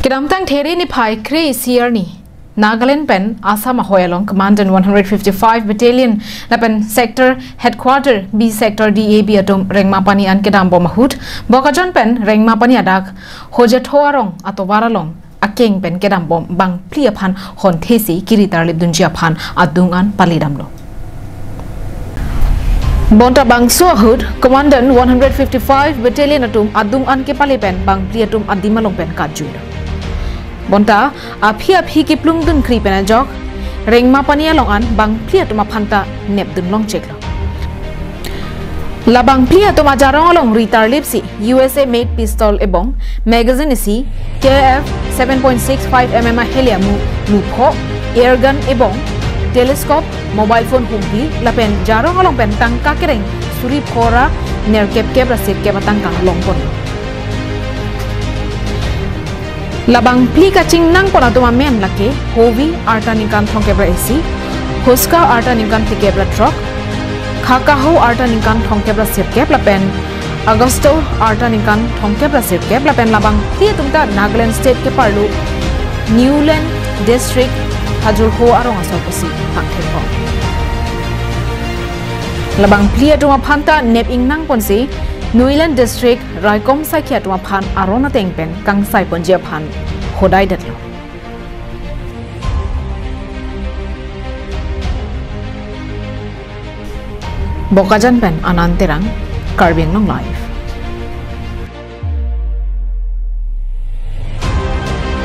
Kedam tang theri ni phai kri siar ni Nagaland pen Assam ahoi along Commandant 155 Battalion lapen Sector Headquarter B Sector DAB atum Rengmapani an kedam bomahut bokajon pen Rengmapani adak Hozetho arong ato waralong akeng pen kedam bom bangphli aphan hon thesi kiritar libdunji aphan adung an palidamlo Bonta bangsu ahut Commandant 155 Battalion atum adung an ke palipen bangphli atum adimalong pen kajur Bonta aphi kiplung dun kri pena jok Rengmapani along an bangphli atum aphanta nep dun long check lo La bangphli atum ajarong along ritar lipsi USA made pistol ebong magazine isi KF 7.65 mm hele amu lupho airgun ebong telescope mobile phone humpli lapen jarong along pen tangka kereng suri phora ner kep rasip ke batangka long pon Labang pli kachingnang pon atuma mem lake hovi arta ningkan thongkebra esi huska arta ningkan tikebra truck khakaho arta ningkan thongkebra sirkep lapen Augusto arta ningkan thongkebra sirkep lapen labang pli tumta Nagaland state ke parlu Newland district hajurho arong asorposi pakthepon labang pli atuma phanta nep ingnang ponsi Newland district Raikom Sakya atuma phan arona tengpen kangsai ponjia phan hodai datlo bokajan pen ananterang karbing nonglai